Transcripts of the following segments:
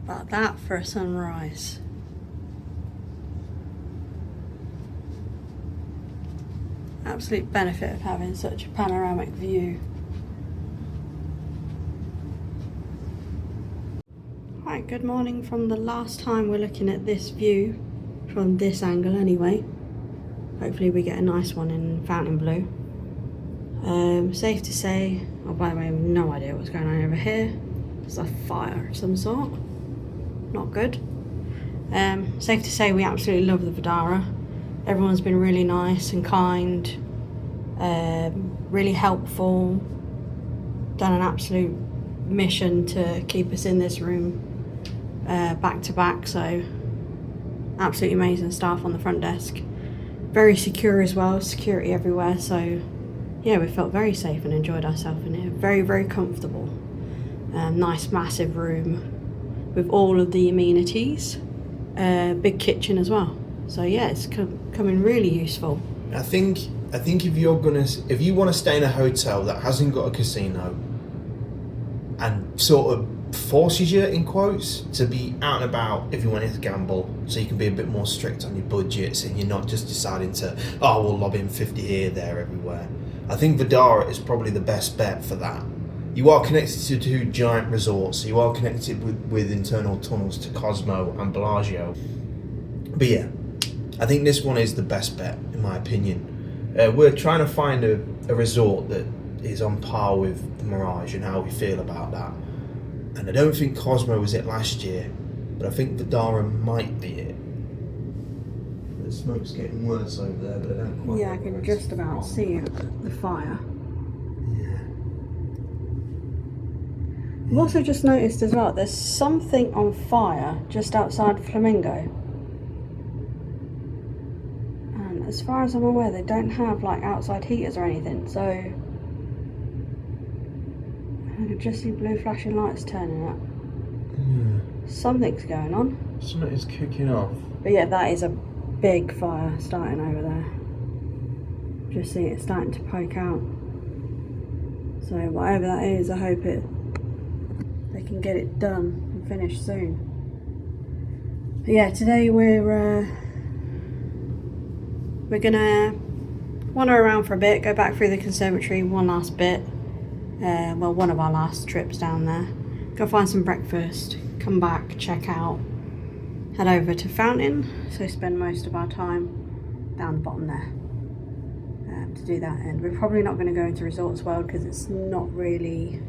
But that for a sunrise. Absolute benefit of having such a panoramic view. Right, good morning from the last time we're looking at this view, from this angle anyway. Hopefully we get a nice one in Fontainebleau. Safe to say, oh by the way, I have no idea what's going on over here. It's a fire of some sort. Not good. Safe to say we absolutely love the Vidara. Everyone's been really nice and kind, really helpful, done an absolute mission to keep us in this room back to back, so absolutely amazing staff on the front desk. Very secure as well, security everywhere, so yeah, we felt very safe and enjoyed ourselves in here. Very, very comfortable. Nice massive room with all of the amenities. Big kitchen as well. So yeah, it's coming really useful. I think if you want to stay in a hotel that hasn't got a casino and sort of forces you, in quotes, to be out and about if you wanted to gamble, so you can be a bit more strict on your budgets and you're not just deciding to, oh, we'll lob in 50 here, there, everywhere. I think Vidara is probably the best bet for that. You are connected to two giant resorts, so you are connected with internal tunnels to Cosmo and Bellagio. But yeah, I think this one is the best bet, in my opinion. We're trying to find a resort that is on par with the Mirage and how we feel about that. And I don't think Cosmo was it last year, but I think Vidara might be it. The smoke's getting worse over there, but I don't quite. Yeah, I can just about see the fire. I've also just noticed as well, there's something on fire just outside Flamingo. And as far as I'm aware, they don't have like outside heaters or anything, so I can just see blue flashing lights turning up. Yeah. Something's going on. Something is kicking off. But yeah, that is a big fire starting over there. Just see it starting to poke out. So whatever that is, I hope they can get it done and finished soon. But yeah, today we're gonna wander around for a bit, go back through the conservatory one last bit. Well, one of our last trips down there. Go find some breakfast, come back, check out, head over to Fountain, so spend most of our time down the bottom there to do that. And we're probably not going to go into Resorts World because it's not really,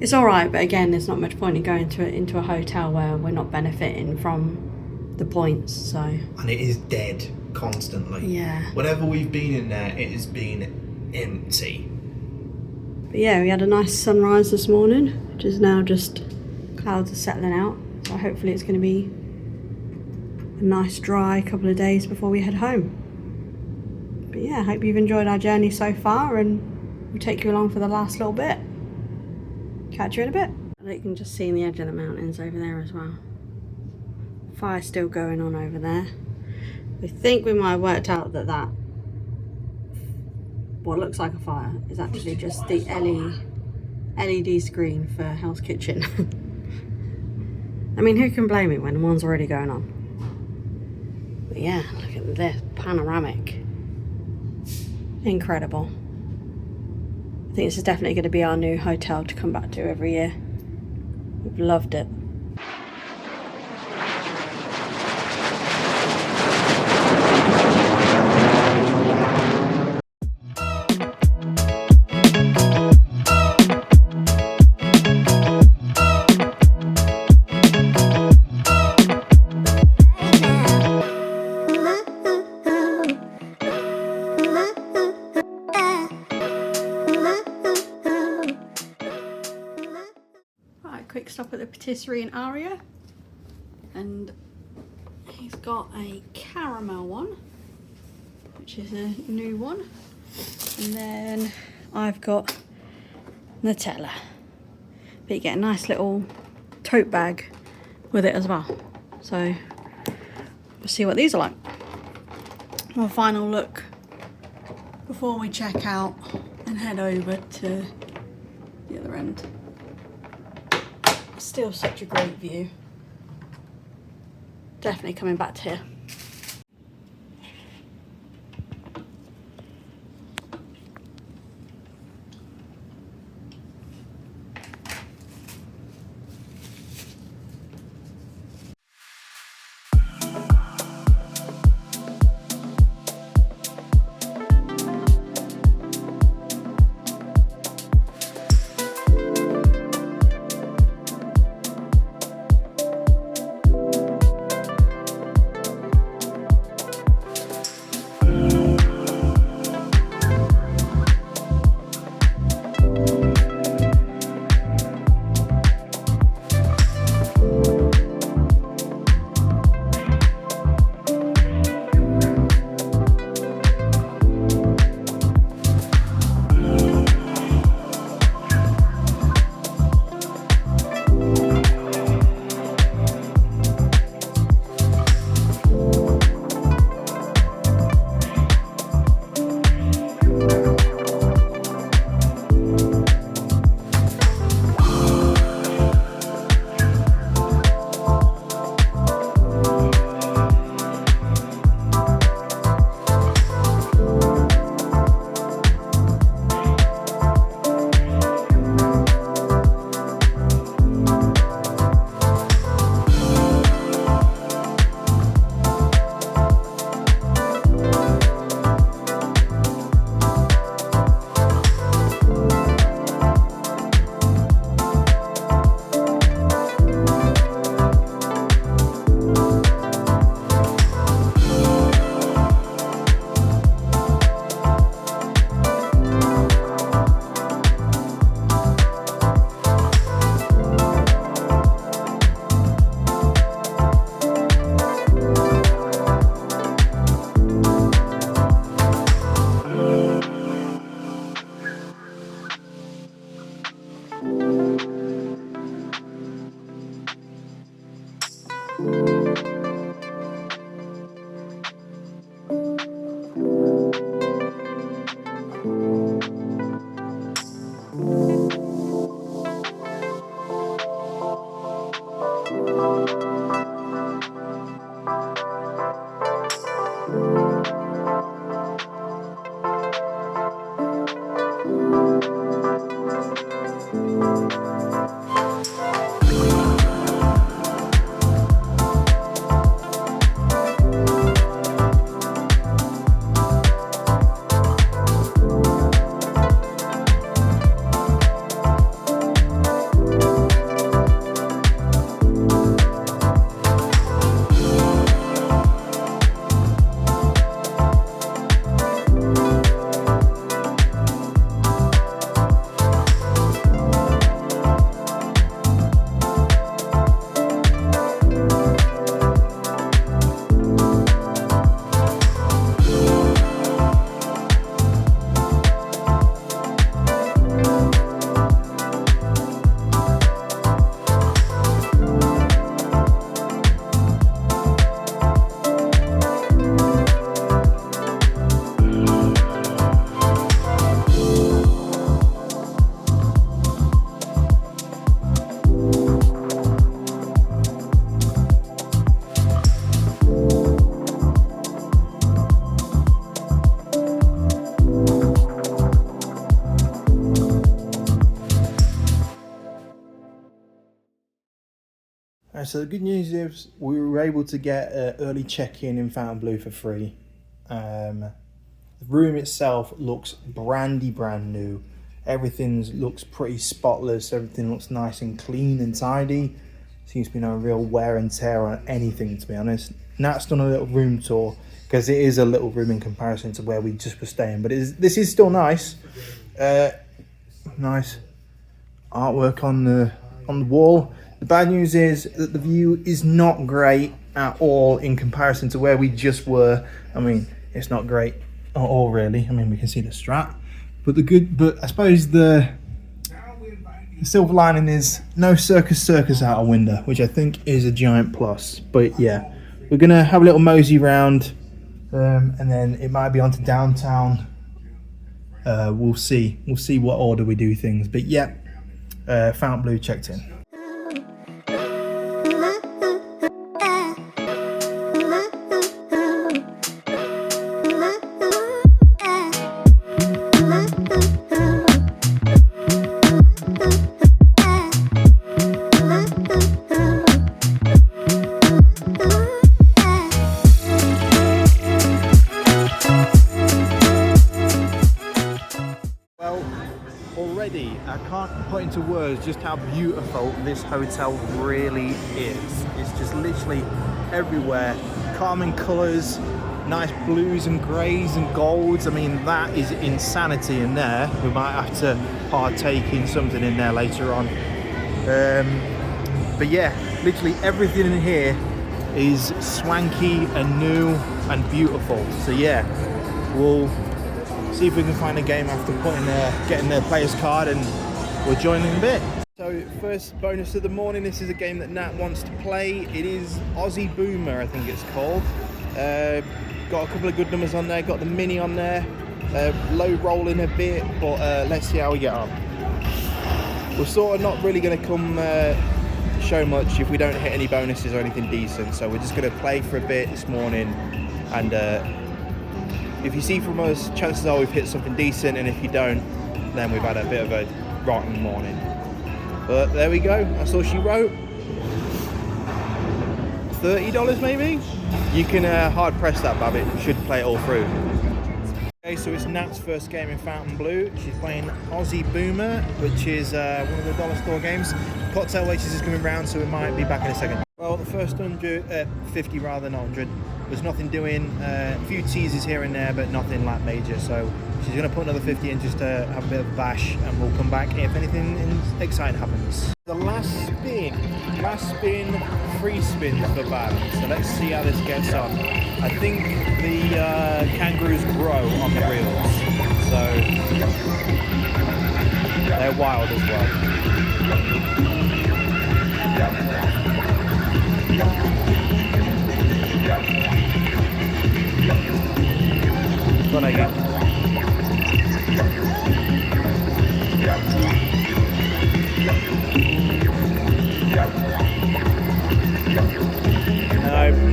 it's alright, but again, there's not much point in going into a hotel where we're not benefiting from the points, so. And it is dead constantly. Yeah. Whenever we've been in there, it has been empty. But yeah, we had a nice sunrise this morning, which is now just clouds are settling out. So hopefully it's going to be a nice dry couple of days before we head home. But yeah, I hope you've enjoyed our journey so far, and we'll take you along for the last little bit. Catch you in a bit. You can just see the edge of the mountains over there as well. Fire's still going on over there. We think we might have worked out that what looks like a fire is actually just the LED screen for Hell's Kitchen. I mean, who can blame it when one's already going on? But yeah, look at this panoramic. Incredible. I think this is definitely going to be our new hotel to come back to every year. We've loved it. Quick stop at the patisserie in Aria, and he's got a caramel one, which is a new one, and then I've got Nutella. But you get a nice little tote bag with it as well, so we'll see what these are like. One final look before we check out and head over to the other end. Still such a great view. definitely coming back to here. So the good news is we were able to get an early check-in in Fontainebleau for free. The room itself looks brand new. Everything looks pretty spotless. Everything looks nice and clean and tidy. Seems to be no real wear and tear on anything, to be honest. Nat's done a little room tour because it is a little room in comparison to where we just were staying, but this is still nice. Nice artwork on the wall. The bad news is that the view is not great at all in comparison to where we just were. I mean, it's not great at all, really. I mean, we can see the Strat, but I suppose the silver lining is no circus out a window, which I think is a giant plus. But yeah, we're gonna have a little mosey round, and then it might be on to downtown. We'll see what order we do things. But yeah, Fontainebleau checked in. shows just how beautiful this hotel really is. It's just literally everywhere. Calming colours, nice blues and greys and golds. I mean, that is insanity in there. We might have to partake in something in there later on. But yeah, literally everything in here is swanky and new and beautiful. So yeah, we'll see if we can find a game after getting the player's card, and we'll join in a bit. So first bonus of the morning, this is a game that Nat wants to play. It is Aussie Boomer, I think it's called. Got a couple of good numbers on there, got the mini on there, low rolling a bit, but let's see how we get on. We're sort of not really going to come show much if we don't hit any bonuses or anything decent, so we're just going to play for a bit this morning, and if you see from us, chances are we've hit something decent, and if you don't, then we've had a bit of a rotten morning. But there we go, that's all she wrote. $30 maybe? You can hard press that, Babbitt, you should play it all through. Okay, so it's Nat's first game in Fontainebleau. She's playing Aussie Boomer, which is one of the dollar store games. Cocktail waitress is coming round, so we might be back in a second. Well, the first 50 rather than 100. There's nothing doing, a few teasers here and there, but nothing like major. So she's going to put another 50 in just to have a bit of a bash, and we'll come back if anything exciting happens. The last spin, free spin for Bab. So let's see how this gets on. I think the kangaroos grow on the reels, so they're wild as well. Go on again.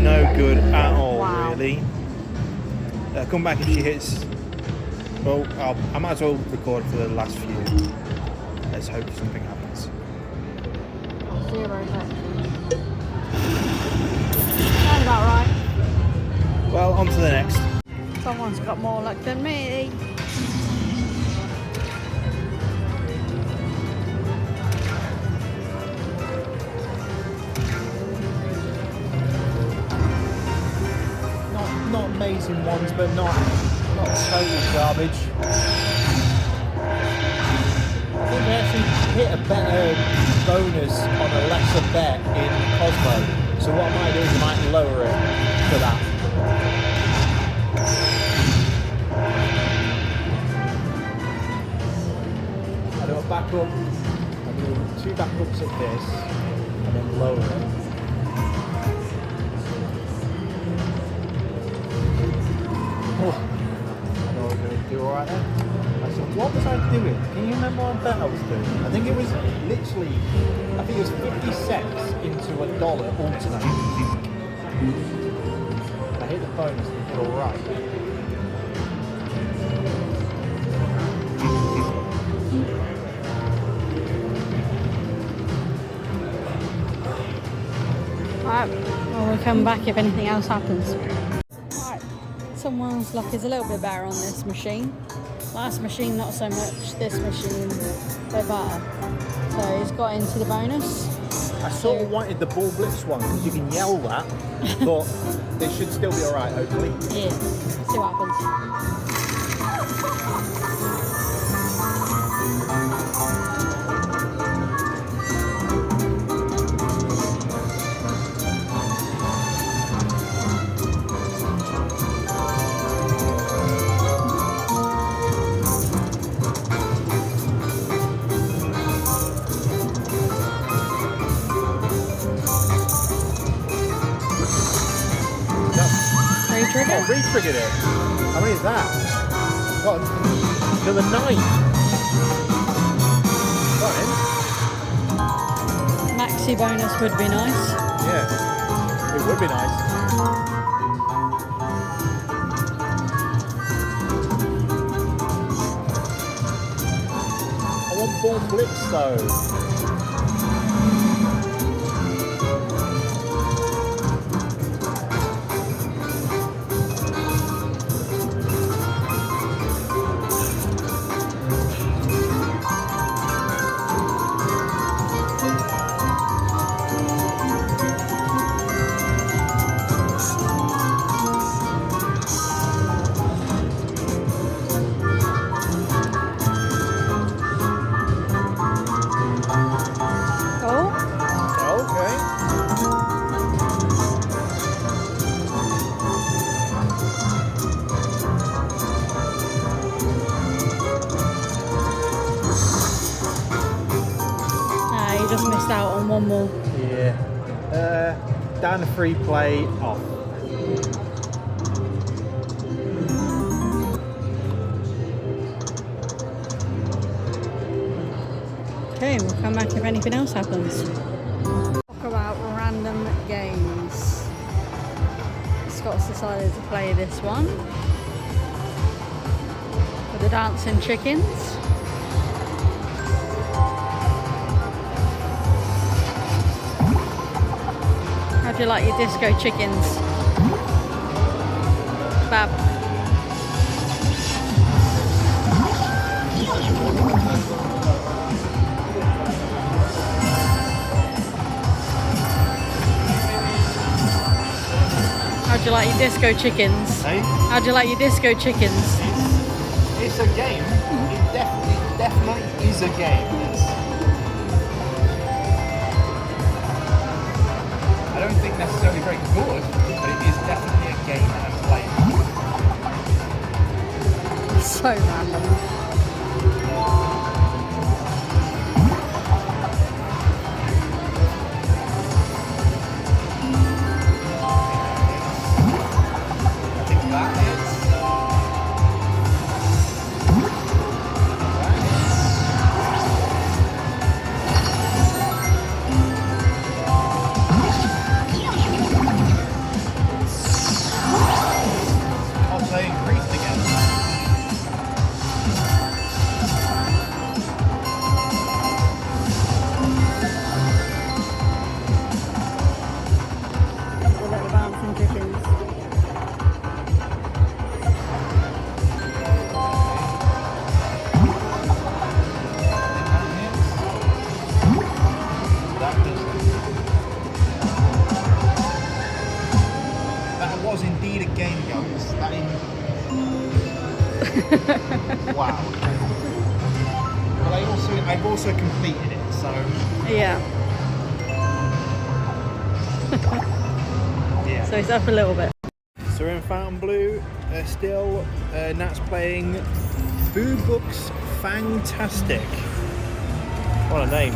No good at all, wow. Really. Come back if she hits. Well, I might as well record for the last few. Let's hope something happens. 0 hit. Sounds about right. Well, on to the next. Someone's got more luck than me. Not amazing ones, but not total garbage. I think we actually hit a better bonus on a lesser bet in Cosmo. So what I might do is I might lower it for that. I do a back up, I do 2 backups at this, and then lower it. Oh, I know we're going to do alright then. So what was I doing? Can you remember what bet I was doing? I think it was literally, I think it was 50 cents into $1 alternate. I hit the bonus and did alright. Alright, well we'll come back if anything else happens. Alright, someone's luck is a little bit better on this machine. Last machine not so much, this machine a bit better. So he's got into the bonus. I sort of wanted the ball blitz one because you can yell that, but it should still be alright hopefully. Yeah, see what happens. Oh, re-triggered it. How many is that? What? Another 9. Got it. Maxi bonus would be nice. Yeah, it would be nice. I want ball blitz though. down the free play, off. Okay, we'll come back if anything else happens. Talk about random games. Scott's decided to play this one with the dancing chickens. How do you like your disco chickens, Bab? How do you like your disco chickens? Hey? How do you like your disco chickens? It's a game. It definitely is a game. I don't think necessarily very good, but it is definitely a game that I'm playing. So random. I think that is. Oh, they increased again. The little bouncing chickens. That was indeed a game, guys. That is... wow. But I've also completed it, so Yeah. yeah. So it's up a little bit. So we're in Fontainebleau still. Nat's playing Food Books Fantastic. What a name.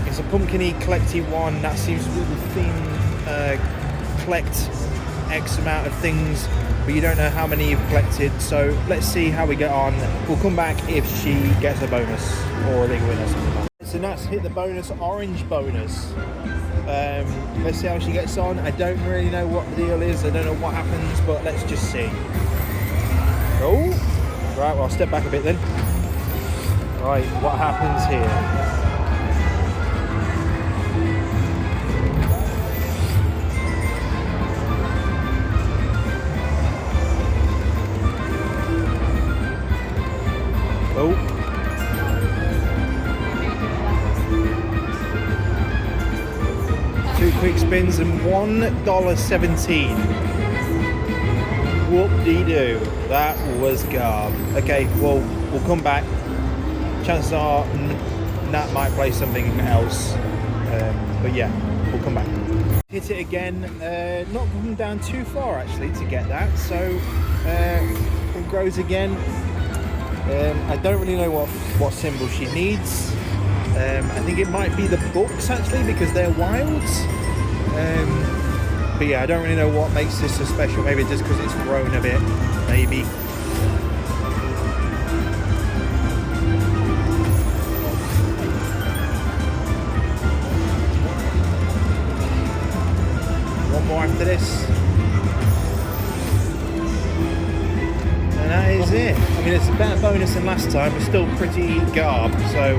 It's a pumpkin-y, collecty one. That seems to be the theme. Collect X amount of things, but you don't know how many you've collected. So let's see how we get on. We'll come back if she gets a bonus or they win or something like that. So Nat's hit the bonus, orange bonus. Let's see how she gets on. I don't really know what the deal is. I don't know what happens, but let's just see. Oh, right. Well, I'll step back a bit then. Right, what happens here? Oh. Two quick spins and $1.17. Whoop-dee-doo. That was garb. Okay, well, we'll come back. Chances are Nat might play something else. But yeah, we'll come back. Hit it again. Not come down too far actually to get that. So it grows again. I don't really know what symbol she needs. I think it might be the books actually because they're wilds. But yeah, I don't really know what makes this so special. Maybe just because it's grown a bit. Maybe. One more after this. And that is it. I mean, it's a better bonus than last time, but still pretty garb. So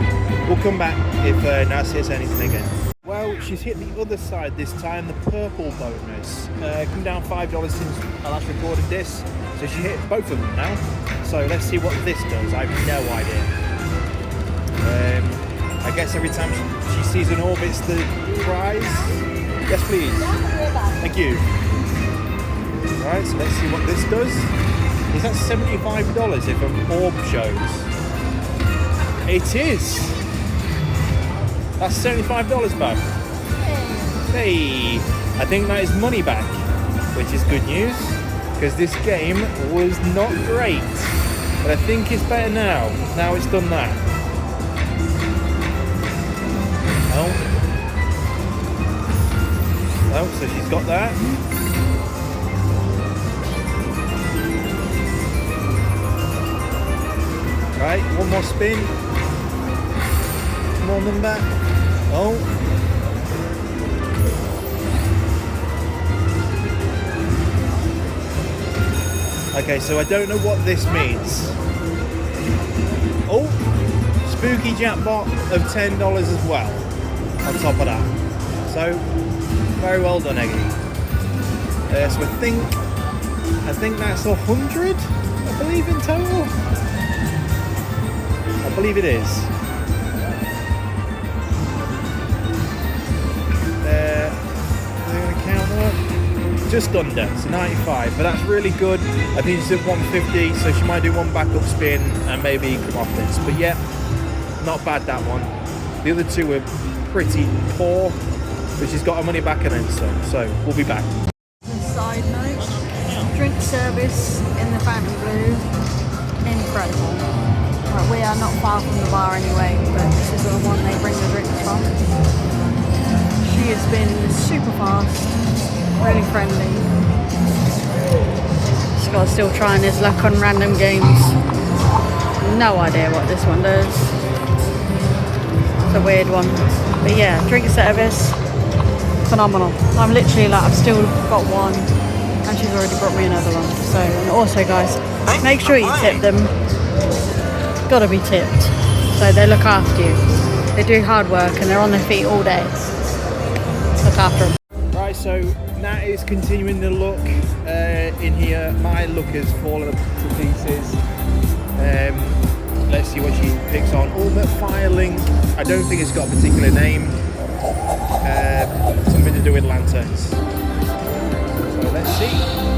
we'll come back if Nat hits anything again. Well, she's hit the other side this time, the purple bonus. Come down $5 since I last recorded this. So she hit both of them now. So let's see what this does. I have no idea. I guess every time she sees an orb, it's the prize. Yes, please. Thank you. Right, so let's see what this does. Is that $75 if an orb shows? It is! That's $75 back. Hey! I think that is money back, which is good news, because this game was not great. But I think it's better now. Now it's done that. Oh, so she's got that. Right, one more spin. More number. Oh. Okay, so I don't know what this means. Oh, spooky jackpot of $10 as well. On top of that. So, very well done, Eggy. So I think that's 100, I believe, in total. I believe it is. We're going to count up. Just under, so 95, but that's really good. I think she's at 150, so she might do one backup spin and maybe come off this. But yeah, not bad, that one. The other two were pretty poor, but she's got her money back and then some, so we'll be back. Side note, drink service in the Fontainebleau, incredible. Right, we are not far from the bar anyway, but this is the one they bring the drinks from. She has been super fast, really friendly. Just got to still trying his luck on random games. No idea what this one does. It's a weird one. But yeah, drink service, phenomenal. I'm literally like, I've still got one and she's already brought me another one. So, and also guys, make sure you tip them. Gotta be tipped. So they look after you. They do hard work and they're on their feet all day. Look after them. Right, so Nat is continuing the look in here. My look has fallen to pieces. Let's see what she picks on. Ultimate Fire Link. I don't think it's got a particular name. Something to do with lanterns. So let's see.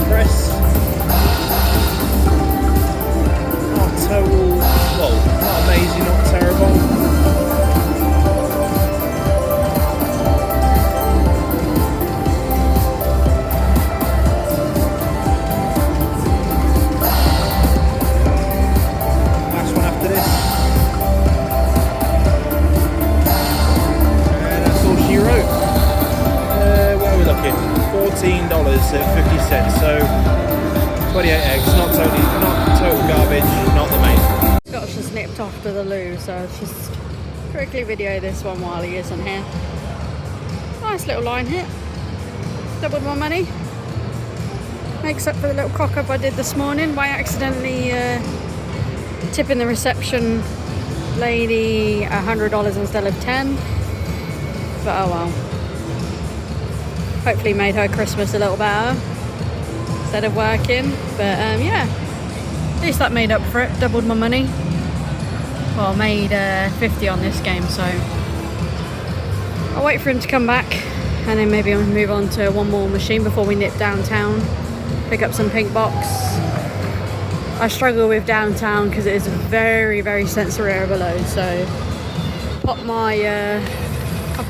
Press. Not total, well, not amazing, not terrible. Last one after this. And that's all she wrote. Where are we looking? $14.50, so 28 eggs, not total garbage, not the main. Scott's just nipped off to the loo, so I'll just quickly video this one while he isn't here. Nice little line hit, doubled my money. Makes up for the little cock up I did this morning by accidentally tipping the reception lady $100 instead of 10, but oh well. Hopefully made her Christmas a little better instead of working. But yeah, at least that made up for it. Doubled my money. Well, made 50 on this game, so I'll wait for him to come back and then maybe I'll move on to one more machine before we nip downtown, pick up some pink box. I struggle with downtown because it is very, very sensory overload, so I'll pop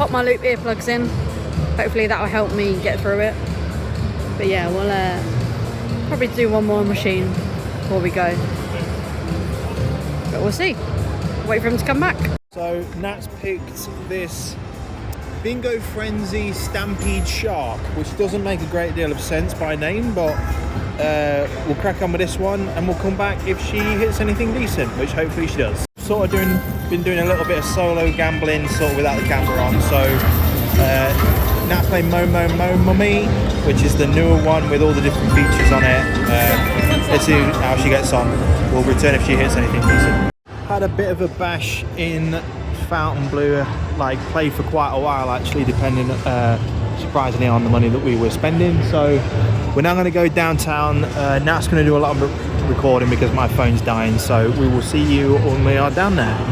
my loop earplugs in. Hopefully that will help me get through it. But yeah, we'll probably do one more machine before we go. But we'll see. Wait for him to come back. So Nat's picked this Bingo Frenzy Stampede Shark, which doesn't make a great deal of sense by name, but we'll crack on with this one and we'll come back if she hits anything decent, which hopefully she does. Sort of been doing a little bit of solo gambling, sort of without the camera on, so Nat's playing Mo Mummy, which is the newer one with all the different features on it. Let's see how she gets on. We'll return if she hits anything decent. Had a bit of a bash in Fontainebleau, like played for quite a while actually, depending surprisingly on the money that we were spending. So we're now going to go downtown. Nat's going to do a lot of recording because my phone's dying, so we will see you when we are down there.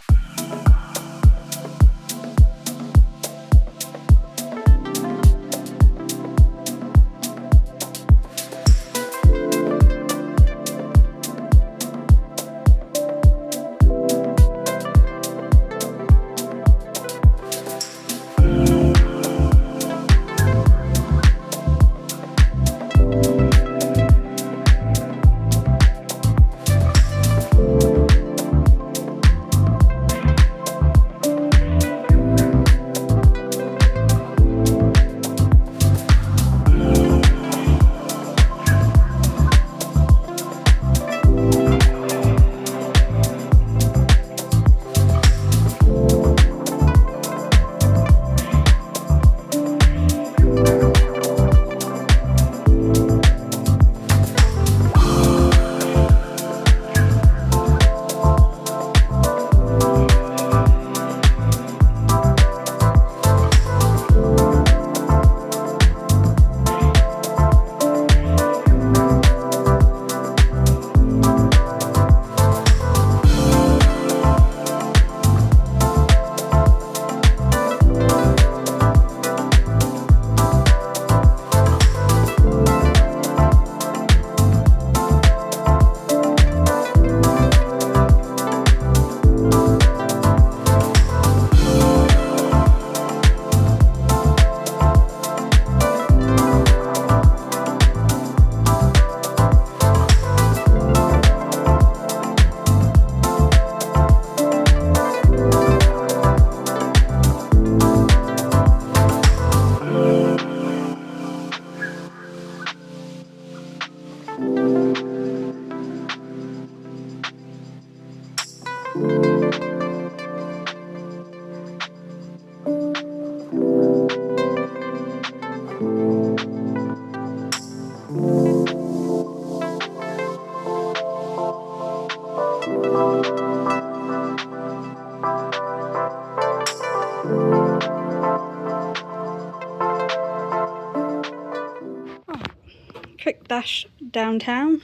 Quick dash downtown,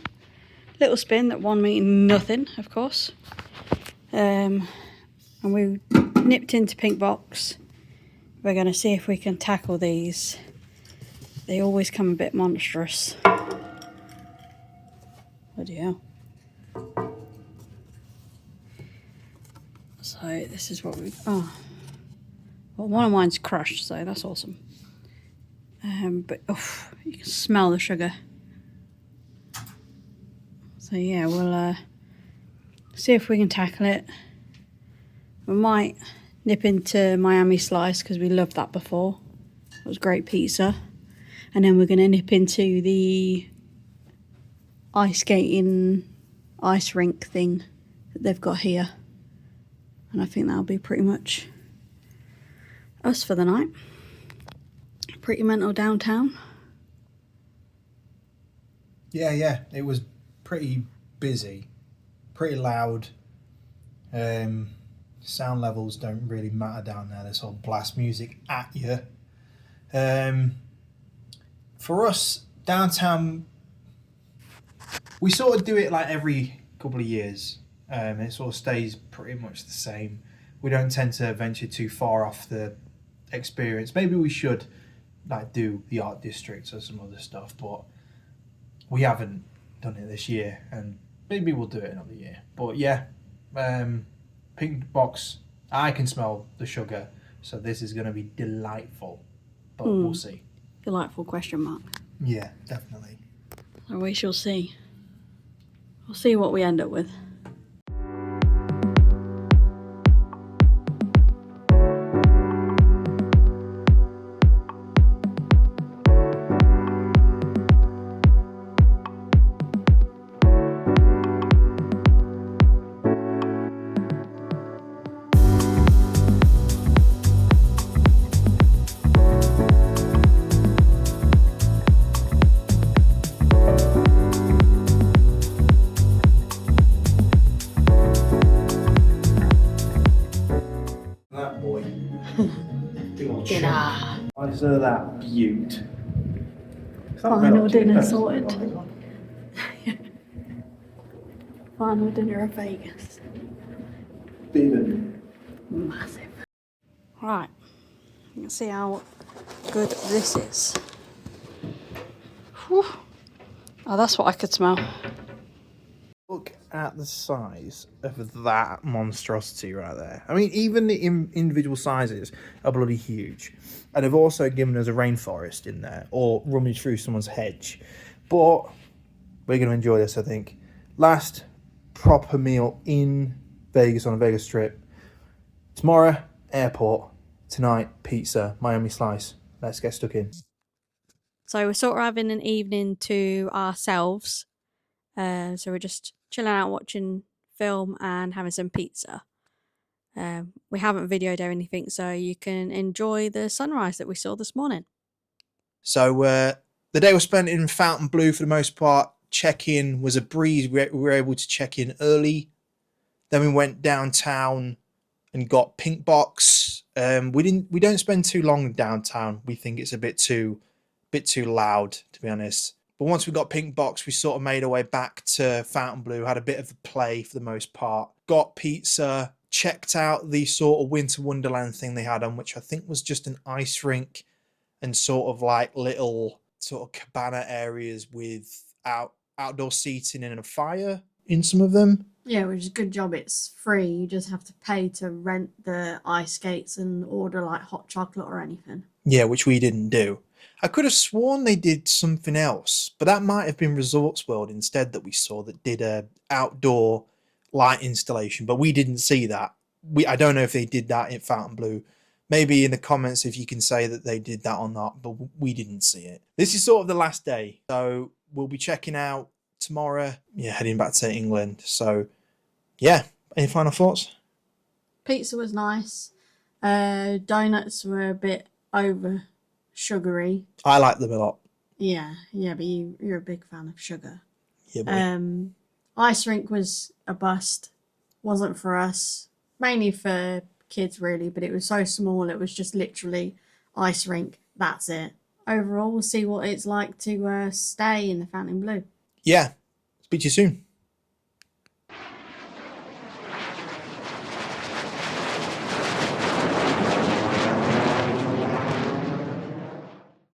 little spin that won me nothing, of course. And we nipped into Pink Box. We're going to see if we can tackle these. They always come a bit monstrous. Bloody hell. So this is what we... Oh. Well, one of mine's crushed, so that's awesome. But oof, you can smell the sugar. So yeah, we'll see if we can tackle it. We might nip into Miami Slice because we loved that before. It was great pizza. And then we're going to nip into the ice skating ice rink thing that they've got here. And I think that'll be pretty much us for the night. Pretty mental downtown. Yeah, it was pretty busy, pretty loud. Sound levels don't really matter down there. They sort of blast music at you. For us, downtown, we sort of do it like every couple of years. It sort of stays pretty much the same. We don't tend to venture too far off the experience. Maybe we should like do the art districts or some other stuff, but we haven't done it this year, and maybe we'll do it another year. But yeah, Pink Box, I can smell the sugar, so this is going to be delightful, but we'll see. Delightful question mark. Yeah, definitely. So we shall see. We'll see what we end up with. Consider that beaut. Final dinner sorted. Final dinner of Vegas. Massive. Right, you can see how good this is. Whew. Oh, that's what I could smell. Look at the size of that monstrosity right there. I mean, even the individual sizes are bloody huge. And they've also given us a rainforest in there, or rummaged through someone's hedge. But we're going to enjoy this, I think. Last proper meal in Vegas on a Vegas trip. Tomorrow, airport. Tonight, pizza, Miami slice. Let's get stuck in. So we're sort of having an evening to ourselves. So we're just chilling out, watching film and having some pizza. We haven't videoed or anything, so you can enjoy the sunrise that we saw this morning. So the day was spent in Fontainebleau for the most part. Check-in was a breeze. We were able to check in early. Then we went downtown and got Pink Box. We don't spend too long downtown. We think it's a bit too loud, to be honest. But once we got Pink Box, we sort of made our way back to Fontainebleau, had a bit of a play for the most part. Got pizza, checked out the sort of Winter Wonderland thing they had on, which I think was just an ice rink and sort of like little sort of cabana areas with outdoor seating and a fire in some of them. Yeah, which is a good job. It's free. You just have to pay to rent the ice skates and order like hot chocolate or anything. Yeah, which we didn't do. I could have sworn they did something else, but that might have been Resorts World instead that we saw that did a outdoor light installation, but we didn't see that. I don't know if they did that in Fontainebleau. Maybe in the comments if you can say that they did that or not, but we didn't see it. This is sort of the last day, so we'll be checking out tomorrow. Yeah, heading back to England. So, yeah, any final thoughts? Pizza was nice. Donuts were a bit over sugary. I like them a lot. Yeah, but you're a big fan of sugar. Yeah, boy. Ice rink was a bust. Wasn't for us. Mainly for kids, really, but it was so small. It was just literally ice rink. That's it. Overall, we'll see what it's like to stay in the Fontainebleau. Yeah. Speak to you soon.